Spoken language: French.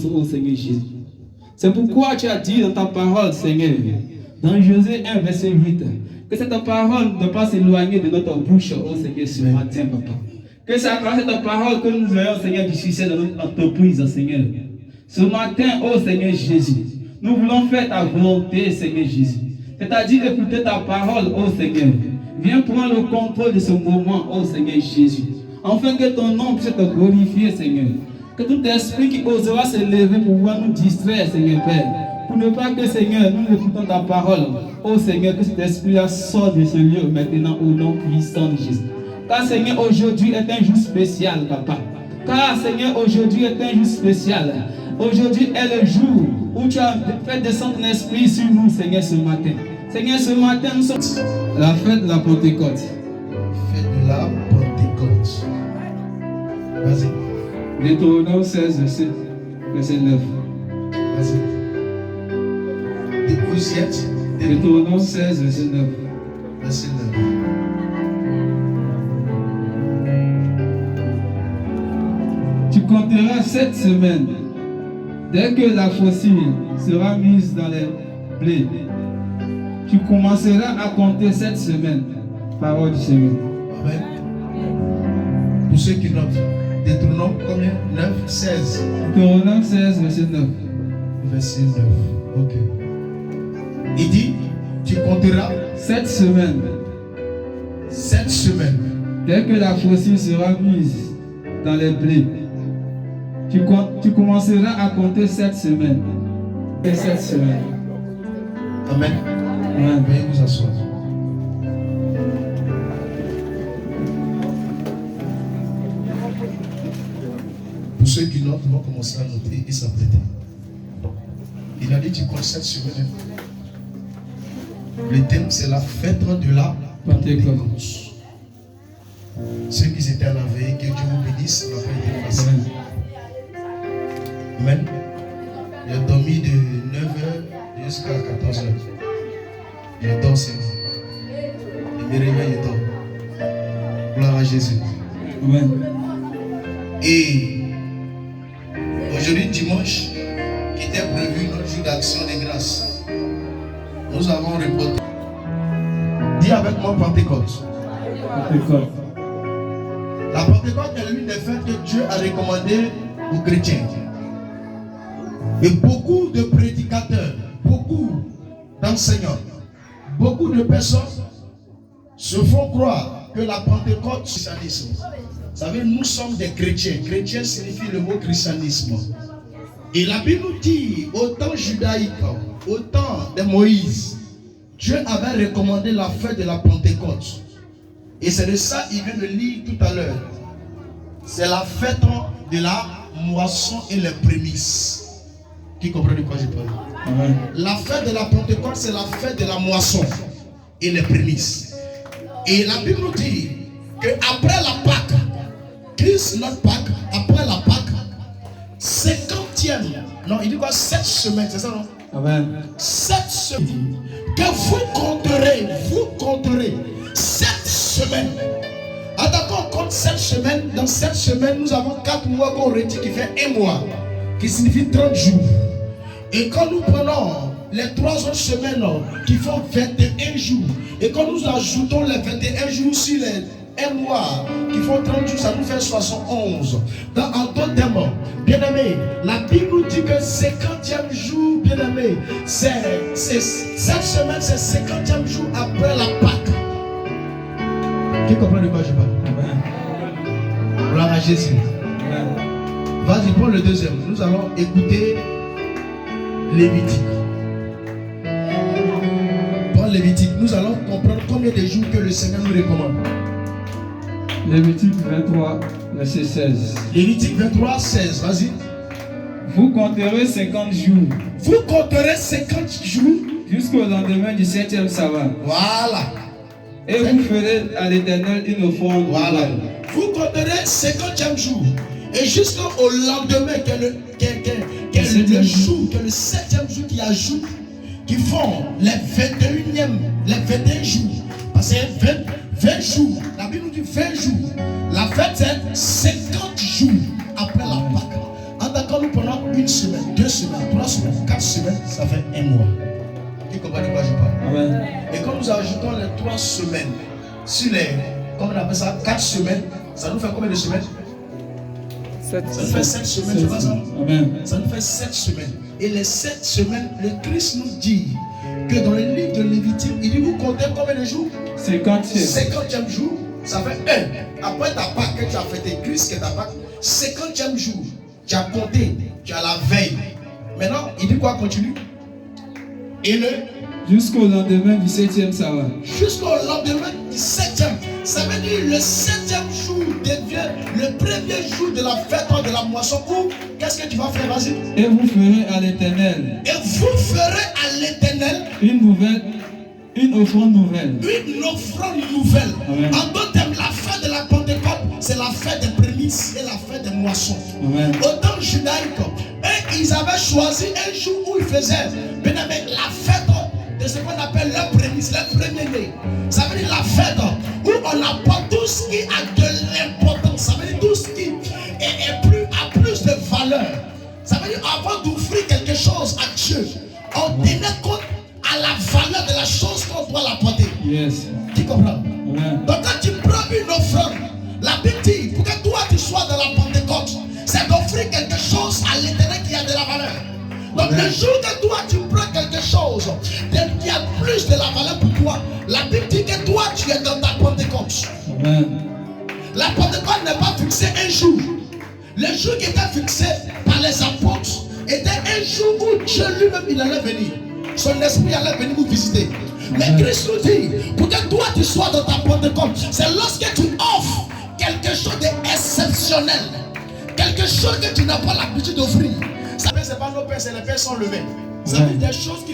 au Seigneur Jésus. C'est pourquoi tu as dit dans ta parole, Seigneur, dans Josué 1, verset 8, que cette parole ne doit pas s'éloigner de notre bouche, oh Seigneur, ce matin, papa. Que c'est à travers cette parole que nous ayons, Seigneur, du succès de notre entreprise, Seigneur. Ce matin, oh Seigneur Jésus, nous voulons faire ta volonté, Seigneur Jésus. C'est-à-dire écouter ta parole, oh Seigneur. Viens prendre le contrôle de ce moment, oh Seigneur Jésus. Afin que ton nom puisse te glorifier, Seigneur. Que tout esprit qui osera se lever pour pouvoir nous distraire, Seigneur Père. Pour ne pas que, Seigneur, nous écoutons ta parole. Oh Seigneur, que cet esprit-là sorte de ce lieu maintenant au nom puissant de Jésus. Car Seigneur, aujourd'hui est un jour spécial, Papa. Car Seigneur, aujourd'hui est un jour spécial. Aujourd'hui est le jour où tu as fait descendre ton esprit sur nous, Seigneur, ce matin. Seigneur, ce matin, nous sommes la fête de la Pentecôte. Fête de la Pentecôte. Vas-y. Deutéronome 16, verset 9. Vas-y. Vous y êtes. Deutéronome 16, verset 9. Verset 9. Tu compteras 7 semaines. Dès que la faucille sera mise dans les blés, tu commenceras à compter 7 semaines. Parole du Seigneur. Amen. Pour ceux qui notent, Deutéronome combien? 9, 16. Deutéronome 16, verset 9. Verset 9. Ok. Il dit, tu compteras 7 semaines. 7 semaines. Dès que la faucille sera mise dans les blés, tu commenceras à compter 7 semaines. Et 7 semaines. Amen. Amen. Veuillez vous asseoir. Pour ceux qui notent, vont commencer à noter et s'apprêter. Il a dit, tu comptes 7 semaines. Le thème, c'est la fête de la Pentecôte. Ceux qui étaient à la veille, que Dieu vous bénisse, ça n'a pas été facile. Amen. Il a dormi de 9h jusqu'à 14h. Il dort seulement. Il me réveille, il dort. Gloire à Jésus. Amen. Et aujourd'hui, dimanche, qui était prévu notre jour d'action de grâce, nous avons reporté. Dis avec moi Pentecôte. Pentecôte. La Pentecôte est l'une des fêtes que Dieu a recommandées aux chrétiens. Et beaucoup de prédicateurs, beaucoup d'enseignants, beaucoup de personnes se font croire que la Pentecôte, c'est le christianisme. Vous savez, nous sommes des chrétiens. Chrétien signifie le mot christianisme. Et la Bible nous dit, au temps judaïque, au temps de Moïse, Dieu avait recommandé la fête de la Pentecôte. Et c'est de ça qu'il vient de lire tout à l'heure. C'est la fête de la moisson et les prémices. Qui comprend de quoi je parle? Amen. La fête de la Pentecôte, c'est la fête de la moisson et les prémices. Et la Bible nous dit qu'après la Pâque, Christ, notre Pâque, après la Pâque, 50e, non, il dit quoi? 7 semaines, c'est ça, non? Amen. 7 semaines. Que vous compterez 7 semaines. Ah d'accord, on compte 7 semaines. Dans 7 semaines, nous avons 4 mois qu'on retire qui fait 1 mois, qui signifie 30 jours. Et quand nous prenons les 3 autres semaines qui font 21 jours, et quand nous ajoutons les 21 jours sur les 1 mois qui font 30 jours, ça nous fait 71. En d'autres termes, bien-aimés, la Bible nous dit que 50e jour, bien-aimés, cette semaine, c'est 50e jour après la Pâque. Qui comprend de quoi je parle? Amen. Gloire à Jésus. Amen. Vas-y, prends le deuxième. Nous allons écouter Lévitique. Prends Lévitique. Nous allons comprendre combien de jours que le Seigneur nous recommande. Lévitique 23, verset 16. Lévitique 23, 16. Vas-y. Vous compterez 50 jours. Vous compterez 50 jours Jusqu'au lendemain du 7e sabbat. Voilà. Et vous ferez à l'Éternel une offrande. Voilà. Vous compterez 50e jour. Et jusqu'au lendemain, que le jour, que le 7e jour qui ajoute, qui font les 21 jours. Parce que 20 jours. La Bible nous dit 20 jours. La fête, c'est 50 jours après la Pâque. En d'accord, nous prenons une semaine. 2 semaines, 3 semaines, 4 semaines, ça fait 1 mois. Tu comprends de quoi je parle? Amen. Et quand nous ajoutons les 3 semaines sur les, comment on appelle ça, 4 semaines, ça nous fait combien de semaines? Ça nous fait 7 semaines, c'est pas ça? Amen. Ça nous fait 7 semaines. Et les 7 semaines, le Christ nous dit que dans le livre de Lévitique, il dit vous comptez combien de jours? 50e jour, ça fait 1. Après ta Pâque que tu as fêté, Christ que ta Pâque, 50e jour, tu as compté, tu as la veille. Maintenant, il dit quoi, continue? Et jusqu'au lendemain du 7e sabbat. Jusqu'au lendemain du 7e. Ça veut dire le 7e jour devient le premier jour de la fête de la moisson. Où qu'est-ce que tu vas faire, vas-y? Et vous ferez à l'Éternel. Et vous ferez à l'Éternel une offrande nouvelle. Une offrande nouvelle. Amen. En d'autres termes, la fête de la Pentecôte, c'est la fête des prémices et la fête des moissons. Amen. Au temps judaïque, ils avaient choisi un jour où ils faisaient la fête de ce qu'on appelle leur prémisse, leur premier-né. Ça veut dire la fête où on apporte tout ce qui a de l'importance. Ça veut dire tout ce qui a plus de valeur. Ça veut dire avant d'offrir quelque chose à Dieu, on tenait compte à la valeur de la chose qu'on doit l'apporter. Yes. Tu comprends? Amen. Donc quand tu prends une offrande, la Bible dit, pour que toi tu sois dans la Pentecôte, c'est d'offrir quelque chose à l'Éternel qui a de la valeur. Donc Amen. le jour que toi tu prends quelque chose qui a plus de la valeur pour toi, la Bible dit que toi tu es dans ta Pentecôte. Amen. La Pentecôte n'est pas fixée un jour. Le jour qui était fixé par les apôtres était un jour où Dieu lui-même il allait venir. Son esprit allait venir vous visiter. Mais Christ nous dit, pour que toi tu sois dans ta Pentecôte, c'est lorsque tu offres quelque chose d'exceptionnel, quelque chose que tu n'as pas l'habitude d'offrir. Ça veut dire que ce n'est pas nos pères, c'est les pères sont levés. Ça veut dire des choses qui